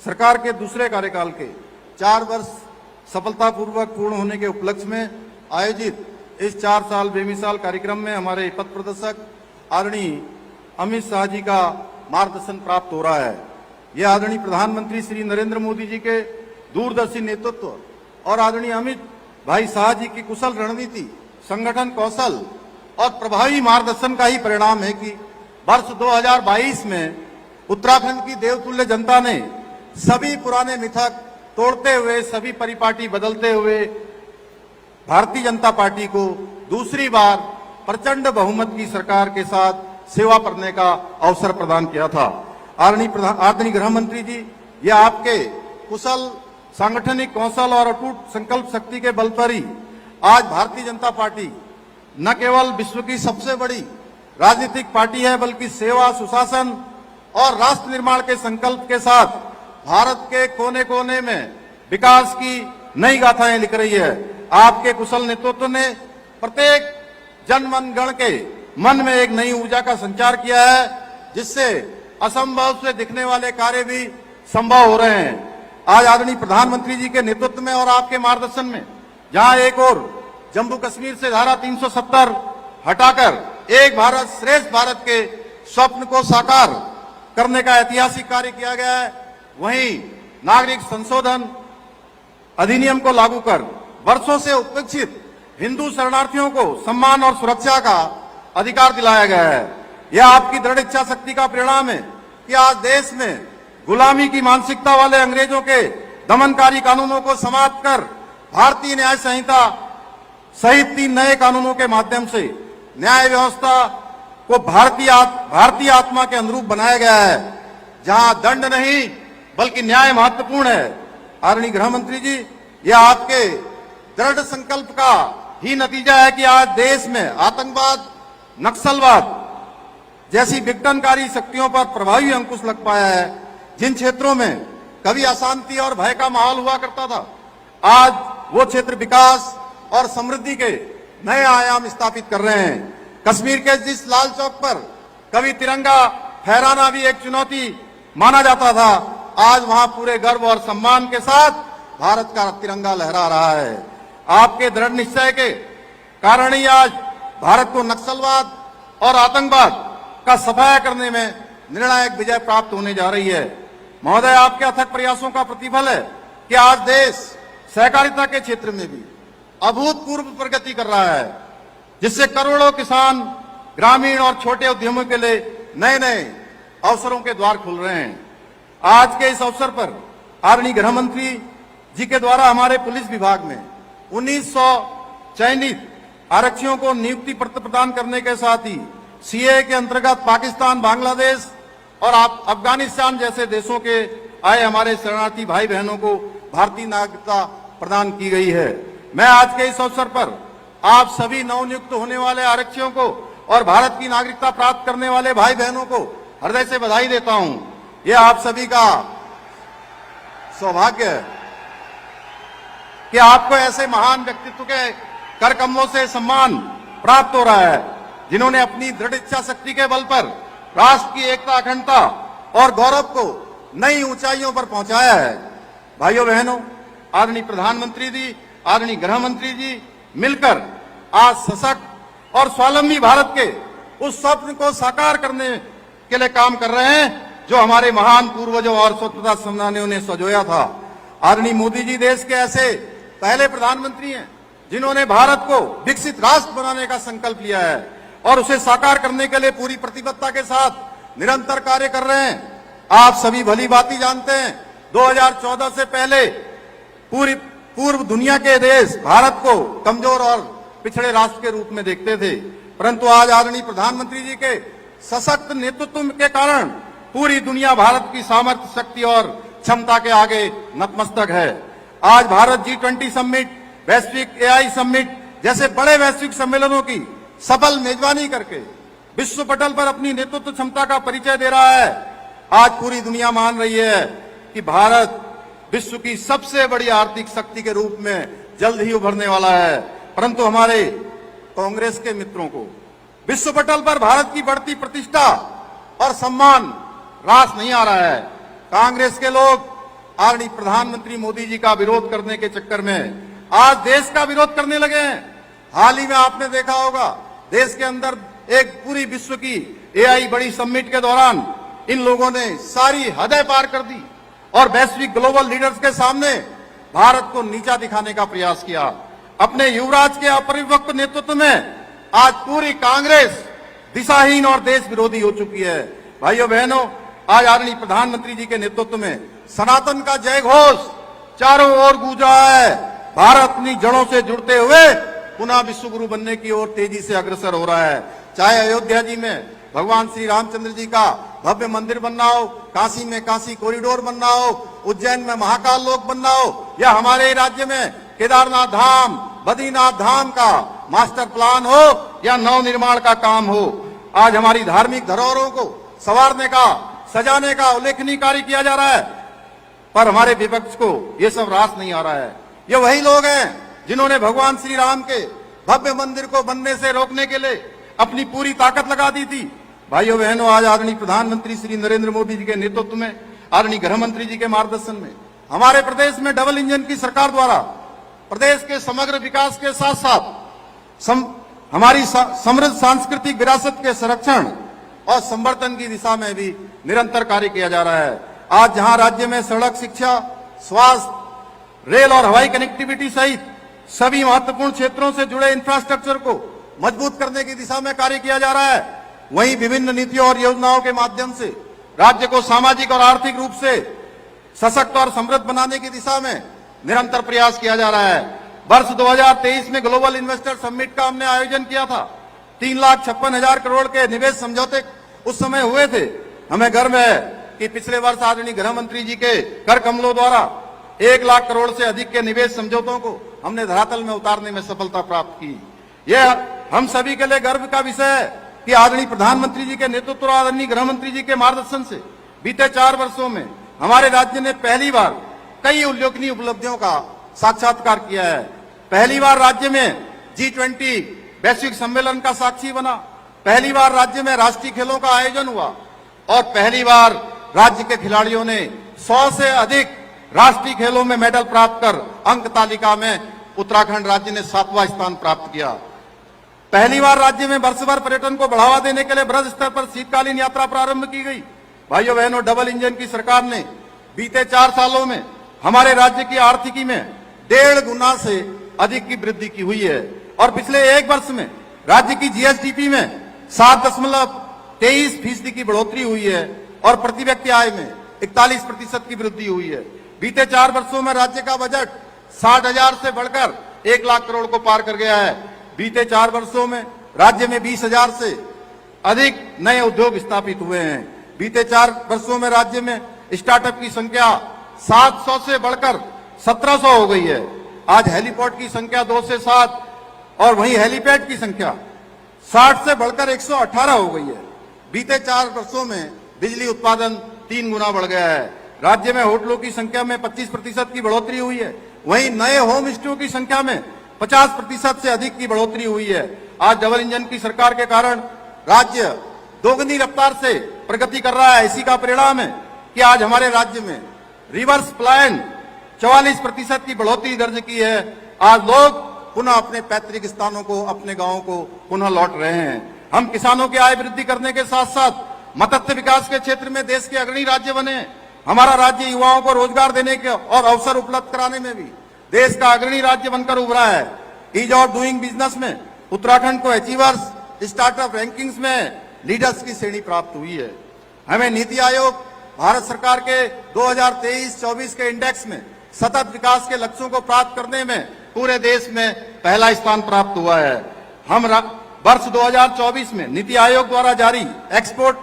सरकार के दूसरे कार्यकाल के 4 वर्ष सफलतापूर्वक पूर्ण होने के उपलक्ष्य में आयोजित इस 4 साल बेमिसाल कार्यक्रम में हमारे पथ प्रदर्शक आदरणीय अमित शाह जी का मार्गदर्शन प्राप्त हो रहा है। यह आदरणीय प्रधानमंत्री श्री नरेंद्र मोदी जी के दूरदर्शी नेतृत्व और आदरणीय अमित भाई शाह जी की कुशल रणनीति, संगठन कौशल और प्रभावी मार्गदर्शन का ही परिणाम है कि वर्ष 2022 में उत्तराखंड की देवतुल्य जनता ने सभी पुराने मिथक तोड़ते हुए, सभी परिपाटी बदलते हुए भारतीय जनता पार्टी को दूसरी बार प्रचंड बहुमत की सरकार के साथ सेवा करने का अवसर प्रदान किया था। आदरणीय गृह मंत्री जी, ये आपके कुशल सांगठनिक कौशल और अटूट संकल्प शक्ति के बल पर ही आज भारतीय जनता पार्टी न केवल विश्व की सबसे बड़ी राजनीतिक पार्टी है, बल्कि सेवा, सुशासन और राष्ट्र निर्माण के संकल्प के साथ भारत के कोने कोने में विकास की नई गाथाएं लिख रही है। आपके कुशल नेतृत्व ने प्रत्येक जन मन गण के मन में एक नई ऊर्जा का संचार किया है, जिससे असंभव से दिखने वाले कार्य भी संभव हो रहे हैं। आज आदरणीय प्रधानमंत्री जी के नेतृत्व में और आपके मार्गदर्शन में जहां एक और जम्मू कश्मीर से धारा 370 हटाकर एक भारत श्रेष्ठ भारत के स्वप्न को साकार करने का ऐतिहासिक कार्य किया गया है, वहीं नागरिक संशोधन अधिनियम को लागू कर वर्षों से उपेक्षित हिंदू शरणार्थियों को सम्मान और सुरक्षा का अधिकार दिलाया गया है। यह आपकी दृढ़ इच्छा शक्ति का परिणाम है कि आज देश में गुलामी की मानसिकता वाले अंग्रेजों के दमनकारी कानूनों को समाप्त कर भारतीय न्याय संहिता सहित 3 नए कानूनों के माध्यम से न्याय व्यवस्था को भारतीय आत्मा के अनुरूप बनाया गया है, जहां दंड नहीं बल्कि न्याय महत्वपूर्ण है। आदरणीय गृह मंत्री जी, यह आपके दृढ़ संकल्प का ही नतीजा है कि आज देश में आतंकवाद, नक्सलवाद जैसी विघटनकारी शक्तियों पर प्रभावी अंकुश लग पाया है। जिन क्षेत्रों में कभी अशांति और भय का माहौल हुआ करता था, आज वो क्षेत्र विकास और समृद्धि के नए आयाम स्थापित कर रहे हैं। कश्मीर के जिस लाल चौक पर कभी तिरंगा फहराना भी एक चुनौती माना जाता था, आज वहां पूरे गर्व और सम्मान के साथ भारत का तिरंगा लहरा रहा है। आपके दृढ़ निश्चय के कारण ही आज भारत को नक्सलवाद और आतंकवाद का सफाया करने में निर्णायक विजय प्राप्त होने जा रही है। महोदय, आपके अथक प्रयासों का प्रतिफल है कि आज देश सहकारिता के क्षेत्र में भी अभूतपूर्व प्रगति कर रहा है, जिससे करोड़ों किसान, ग्रामीण और छोटे उद्यमों के लिए नए नए अवसरों के द्वार खुल रहे हैं। आज के इस अवसर पर आदरणीय गृह मंत्री जी के द्वारा हमारे पुलिस विभाग में 1900 चयनित आरक्षियों को नियुक्ति पत्र प्रदान करने के साथ ही सीए के अंतर्गत पाकिस्तान, बांग्लादेश और अफगानिस्तान जैसे देशों के आए हमारे शरणार्थी भाई बहनों को भारतीय नागरिकता प्रदान की गई है। मैं आज के इस अवसर पर आप सभी नवनियुक्त होने वाले आरक्षियों को और भारत की नागरिकता प्राप्त करने वाले भाई बहनों को हृदय से बधाई देता हूं। यह आप सभी का सौभाग्य है कि आपको ऐसे महान व्यक्तित्व के कर कमलों से सम्मान प्राप्त हो रहा है, जिन्होंने अपनी दृढ़ इच्छा शक्ति के बल पर राष्ट्र की एकता, अखंडता और गौरव को नई ऊंचाइयों पर पहुंचाया है। भाइयों बहनों, आदरणीय प्रधानमंत्री जी, आदरणीय गृह मंत्री जी मिलकर आज सशक्त और स्वावलंबी भारत के उस स्वप्न को साकार करने के लिए काम कर रहे हैं, जो हमारे महान पूर्वजों और स्वतंत्रता सेनानियों ने सजोया था। आदरणीय मोदी जी देश के ऐसे पहले प्रधानमंत्री हैं जिन्होंने भारत को विकसित राष्ट्र बनाने का संकल्प लिया है और उसे साकार करने के लिए पूरी प्रतिबद्धता के साथ निरंतर कार्य कर रहे हैं। आप सभी भली भांति जानते हैं, 2014 से पहले पूर्व दुनिया के देश भारत को कमजोर और पिछड़े राष्ट्र के रूप में देखते थे, परंतु आज आदरणीय प्रधानमंत्री जी के सशक्त नेतृत्व के कारण पूरी दुनिया भारत की सामर्थ्य, शक्ति और क्षमता के आगे नतमस्तक है। आज भारत G20 समिट, वैश्विक AI समिट जैसे बड़े वैश्विक सम्मेलनों की सफल मेजबानी करके विश्व पटल पर अपनी नेतृत्व क्षमता का परिचय दे रहा है। आज पूरी दुनिया मान रही है कि भारत विश्व की सबसे बड़ी आर्थिक शक्ति के रूप में जल्द ही उभरने वाला है, परंतु हमारे कांग्रेस के मित्रों को विश्व पटल पर भारत की बढ़ती प्रतिष्ठा और सम्मान रास नहीं आ रहा है। कांग्रेस के लोग आदरणीय प्रधानमंत्री मोदी जी का विरोध करने के चक्कर में आज देश का विरोध करने लगे हैं। हाल ही में आपने देखा होगा देश के अंदर एक पूरी विश्व की एआई बड़ी समिट के दौरान इन लोगों ने सारी हदें पार कर दी और वैश्विक ग्लोबल लीडर्स के सामने भारत को नीचा दिखाने का प्रयास किया। अपने युवराज के अपरिपक्व नेतृत्व में आज पूरी कांग्रेस दिशाहीन और देश विरोधी हो चुकी है। भाइयों बहनों, आज आदरणीय प्रधानमंत्री जी के नेतृत्व में सनातन का जय घोष चारों ओर गूंज रहा है। भारत अपनी जड़ों से जुड़ते हुए पुनः विश्व गुरु बनने की ओर तेजी से अग्रसर हो रहा है। चाहे अयोध्या जी में भगवान श्री रामचंद्र जी का भव्य मंदिर बनना हो, काशी में काशी कॉरिडोर बनना हो, उज्जैन में महाकाल लोक बनना हो, या हमारे राज्य में केदारनाथ धाम, बद्रीनाथ धाम का मास्टर प्लान हो या नव निर्माण का काम हो। आज हमारी धार्मिक धरोहरों को संवारने का, सजाने का उल्लेखनीय कार्य किया जा रहा है, पर हमारे विपक्ष को ये सब रास नहीं आ रहा है। ये वही लोग हैं जिन्होंने भगवान श्री राम के भव्य मंदिर को बनने से रोकने के लिए अपनी पूरी ताकत लगा दी थी। भाइयों बहनों, आज आदरणीय प्रधानमंत्री श्री नरेंद्र मोदी जी के नेतृत्व में, आदरणीय गृह मंत्री जी के मार्गदर्शन में हमारे प्रदेश में डबल इंजन की सरकार द्वारा प्रदेश के समग्र विकास के साथ साथ हमारी समृद्ध सांस्कृतिक विरासत के संरक्षण और संवर्धन की दिशा में भी निरंतर कार्य किया जा रहा है। आज जहां राज्य में सड़क, शिक्षा, स्वास्थ्य, रेल और हवाई कनेक्टिविटी सहित सभी महत्वपूर्ण क्षेत्रों से जुड़े इंफ्रास्ट्रक्चर को मजबूत करने की दिशा में कार्य किया जा रहा है, वहीं विभिन्न नीतियों और योजनाओं के माध्यम से राज्य को सामाजिक और आर्थिक रूप से सशक्त और समृद्ध बनाने की दिशा में निरंतर प्रयास किया जा रहा है। वर्ष 2023 में ग्लोबल इन्वेस्टर समिट का हमने आयोजन किया था। 3,56,000 करोड़ के निवेश समझौते उस समय हुए थे। हमें गर्व है कि पिछले वर्ष आदरणीय गृह मंत्री जी के कर कमलों द्वारा 1 लाख करोड़ से अधिक के निवेश समझौतों को हमने धरातल में उतारने में सफलता प्राप्त की। यह हम सभी के लिए गर्व का विषय है कि आदरणीय प्रधानमंत्री जी के नेतृत्व और आदरणीय गृह मंत्री जी के मार्गदर्शन से बीते 4 वर्षों में हमारे राज्य ने पहली बार कई उल्लेखनीय उपलब्धियों का साक्षात्कार किया है। पहली बार राज्य में G20 वैश्विक सम्मेलन का साक्षी बना, पहली बार राज्य में राष्ट्रीय खेलों का आयोजन हुआ और पहली बार राज्य के खिलाड़ियों ने 100 से अधिक राष्ट्रीय खेलों में मेडल प्राप्त कर अंक तालिका में उत्तराखंड राज्य ने 7वां स्थान प्राप्त किया। पहली बार राज्य में वर्ष भर पर्यटन को बढ़ावा देने के लिए बृहद स्तर पर शीतकालीन यात्रा प्रारंभ की गई। भाइयों बहनों, डबल इंजन की सरकार ने बीते 4 सालों में हमारे राज्य की आर्थिकी में 1.5 गुना से अधिक की वृद्धि की हुई है और पिछले 1 वर्ष में राज्य की जीएसडीपी में 7.23% की बढ़ोतरी हुई है और प्रति व्यक्ति आय में 41% की वृद्धि हुई है। बीते 4 वर्षों में राज्य का बजट 60,000 से बढ़कर 1 लाख करोड़ को पार कर गया है। बीते 4 वर्षों में राज्य में 20,000 से अधिक नए उद्योग स्थापित हुए हैं। बीते 4 वर्षों में राज्य में स्टार्टअप की संख्या 700 से बढ़कर 1700 हो गई है। आज हेलीपोर्ट की संख्या 2 से 7 और वहीं हेलीपैड की संख्या 60 से बढ़कर 118 हो गई है। बीते 4 वर्षों में बिजली उत्पादन 3 गुना बढ़ गया है। राज्य में होटलों की संख्या में 25% की बढ़ोतरी हुई है, वहीं नए होम स्टे की संख्या में 50% से अधिक की बढ़ोतरी हुई है। आज डबल इंजन की सरकार के कारण राज्य दोगुनी रफ्तार से प्रगति कर रहा है। इसी का परिणाम है कि आज हमारे राज्य में रिवर्स प्लान 44% की बढ़ोतरी दर्ज की है। आज लोग पुनः अपने पैतृक स्थानों को, अपने गांवों को पुनः लौट रहे हैं। हम किसानों की आय वृद्धि करने के साथ साथ मत्स्य विकास के क्षेत्र में देश के अग्रणी राज्य बने। हमारा राज्य युवाओं को रोजगार देने के और अवसर उपलब्ध कराने में भी देश का अग्रणी राज्य बनकर उभरा है। ईज ऑफ डूइंग बिजनेस में उत्तराखंड को अचीवर्स स्टार्टअप रैंकिंग्स में लीडर्स की श्रेणी प्राप्त हुई है। हमें नीति आयोग भारत सरकार के 2023-24 के इंडेक्स में सतत विकास के लक्ष्यों को प्राप्त करने में पूरे देश में पहला स्थान प्राप्त हुआ है। हम वर्ष 2024 में नीति आयोग द्वारा जारी एक्सपोर्ट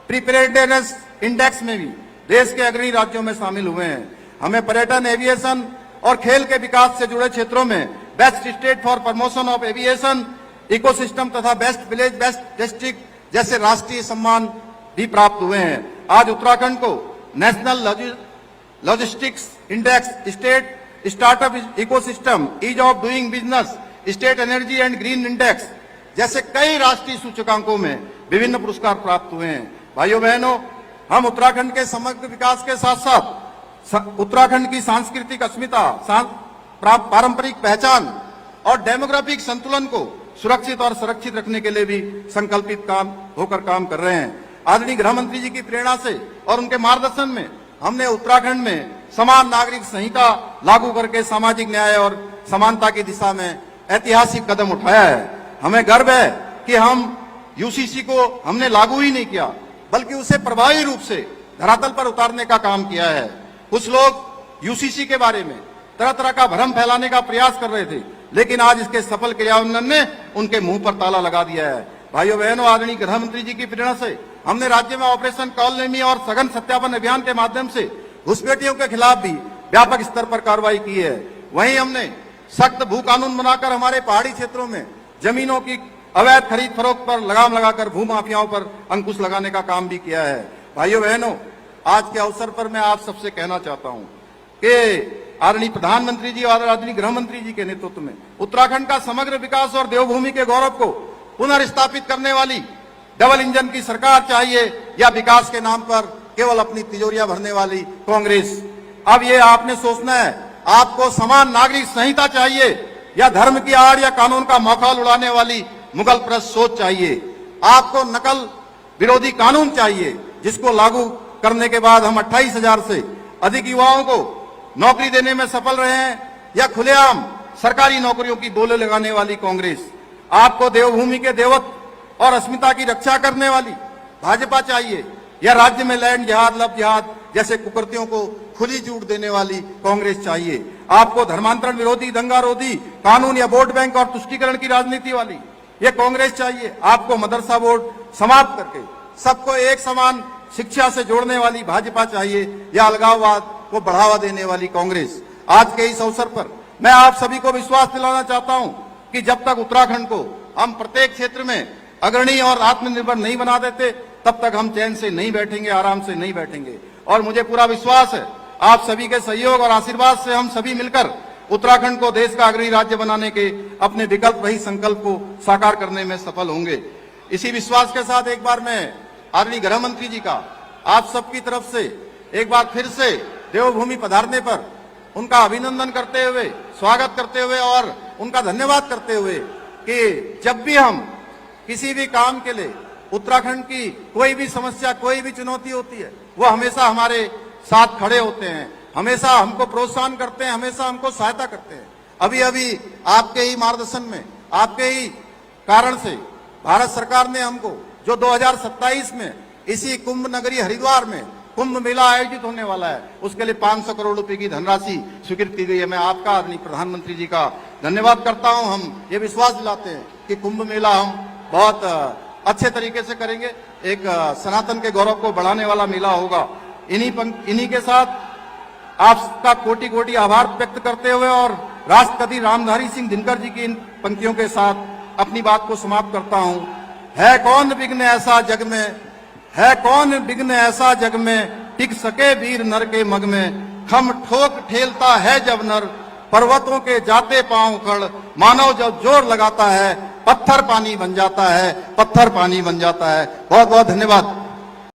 प्रिपेयर्डनेस इंडेक्स में भी देश के अग्रणी राज्यों में शामिल हुए हैं। हमें पर्यटन, एविएशन और खेल के विकास से जुड़े क्षेत्रों में best state for promotion of aviation ecosystem तथा बेस्ट विलेज, बेस्ट डिस्ट्रिक्ट जैसे राष्ट्रीय सम्मान भी प्राप्त हुए हैं। आज उत्तराखंड को national logistics index, state startup ecosystem, ease of doing business, state energy and green index जैसे कई राष्ट्रीय सूचकांकों में विभिन्न पुरस्कार प्राप्त हुए हैं। भाइयों बहनों, हम उत्तराखंड के समग्र विकास के साथ साथ उत्तराखंड की सांस्कृतिक अस्मिता, पारंपरिक पहचान और डेमोग्राफिक संतुलन को सुरक्षित और संरक्षित रखने के लिए भी संकल्पित होकर काम कर रहे हैं। आदरणीय गृह मंत्री जी की प्रेरणा से और उनके मार्गदर्शन में हमने उत्तराखंड में समान नागरिक संहिता लागू करके सामाजिक न्याय और समानता की दिशा में ऐतिहासिक कदम उठाया है। हमें गर्व है कि हम यूसीसी को हमने लागू ही नहीं किया, बल्कि उसे प्रभावी रूप से धरातल पर उतारने का काम किया है। कुछ लोग यूसीसी के बारे में तरह तरह का भ्रम फैलाने का प्रयास कर रहे थे, लेकिन आज इसके सफल क्रियान्वयन ने उनके मुंह पर ताला लगा दिया है। भाइयों बहनों, आदरणीय गृह मंत्री जी की प्रेरणा से हमने राज्य में ऑपरेशन कॉलनेमी और सघन सत्यापन अभियान के माध्यम से घुसपैठियों के खिलाफ भी व्यापक स्तर पर कार्रवाई की है। वहीं हमने सख्त भू कानून बनाकर हमारे पहाड़ी क्षेत्रों में जमीनों की अवैध खरीद फरोख्त पर लगाम लगाकर भू माफियाओं पर अंकुश लगाने का काम भी किया है। भाइयों बहनों, आज के अवसर पर मैं आप सबसे कहना चाहता हूं कि आदरणीय प्रधानमंत्री जी और आदरणीय गृह मंत्री जी के नेतृत्व में उत्तराखंड का समग्र विकास और देवभूमि के गौरव को पुनर्स्थापित करने वाली डबल इंजन की सरकार चाहिए या विकास के नाम पर केवल अपनी तिजोरियां भरने वाली कांग्रेस। अब ये आपने सोचना है, आपको समान नागरिक संहिता चाहिए या धर्म की आड़ या कानून का मौखौल उड़ाने वाली मुगल प्रस्त सोच चाहिए। आपको नकल विरोधी कानून चाहिए जिसको लागू करने के बाद हम 28,000 से अधिक युवाओं को नौकरी देने में सफल रहे हैं, या खुलेआम सरकारी नौकरियों की बोले लगाने वाली कांग्रेस। आपको देवभूमि के देवत्व और अस्मिता की रक्षा करने वाली भाजपा चाहिए या राज्य में लैंड जिहाद, लब जिहाद जैसे कुकृतियों को खुली छूट देने वाली कांग्रेस चाहिए। आपको धर्मांतरण विरोधी, दंगारोधी कानून या वोट बैंक और तुष्टीकरण की राजनीति वाली ये कांग्रेस चाहिए। आपको मदरसा बोर्ड समाप्त करके सबको एक समान शिक्षा से जोड़ने वाली भाजपा चाहिए या अलगाववाद को बढ़ावा देने वाली कांग्रेस। आज के इस अवसर पर मैं आप सभी को विश्वास दिलाना चाहता हूं कि जब तक उत्तराखंड को हम प्रत्येक क्षेत्र में अग्रणी और आत्मनिर्भर नहीं बना देते, तब तक हम चैन से नहीं बैठेंगे, आराम से नहीं बैठेंगे। और मुझे पूरा विश्वास है आप सभी के सहयोग और आशीर्वाद से हम सभी मिलकर उत्तराखंड को देश का अग्रणी राज्य बनाने के अपने विकल्प रहित संकल्प को साकार करने में सफल होंगे। इसी विश्वास के साथ एक बार मैं आदरणीय गृह मंत्री जी का आप सबकी तरफ से एक बार फिर से देवभूमि पधारने पर उनका अभिनंदन करते हुए, स्वागत करते हुए और उनका धन्यवाद करते हुए कि जब भी हम किसी भी काम के लिए उत्तराखंड की कोई भी समस्या, कोई भी चुनौती होती है, वो हमेशा हमारे साथ खड़े होते हैं, हमेशा हमको प्रोत्साहन करते हैं, हमेशा हमको सहायता करते हैं। अभी अभी आपके ही मार्गदर्शन में, आपके ही कारण से भारत सरकार ने हमको जो 2027 में इसी कुंभ नगरी हरिद्वार में कुंभ मेला आयोजित होने वाला है, उसके लिए 500 करोड़ रुपए की धनराशि स्वीकृत की गई है। मैं आपका आदरणीय प्रधानमंत्री जी का धन्यवाद करता हूं। हम ये विश्वास दिलाते हैं कि कुंभ मेला हम बहुत अच्छे तरीके से करेंगे, एक सनातन के गौरव को बढ़ाने वाला मेला होगा। इन्हीं के साथ आपका कोटि कोटि आभार व्यक्त करते हुए और राष्ट्रपति रामधारी सिंह दिनकर जी की इन पंक्तियों के साथ अपनी बात को समाप्त करता हूं। है कौन विघ्न ऐसा जग में, है कौन विघ्न ऐसा जग में, टिक सके वीर नर के मग में, खम ठोक ठेलता है जब नर, पर्वतों के जाते पांव खड़, मानव जब जोर लगाता है, पत्थर पानी बन जाता है, पत्थर पानी बन जाता है। बहुत बहुत धन्यवाद।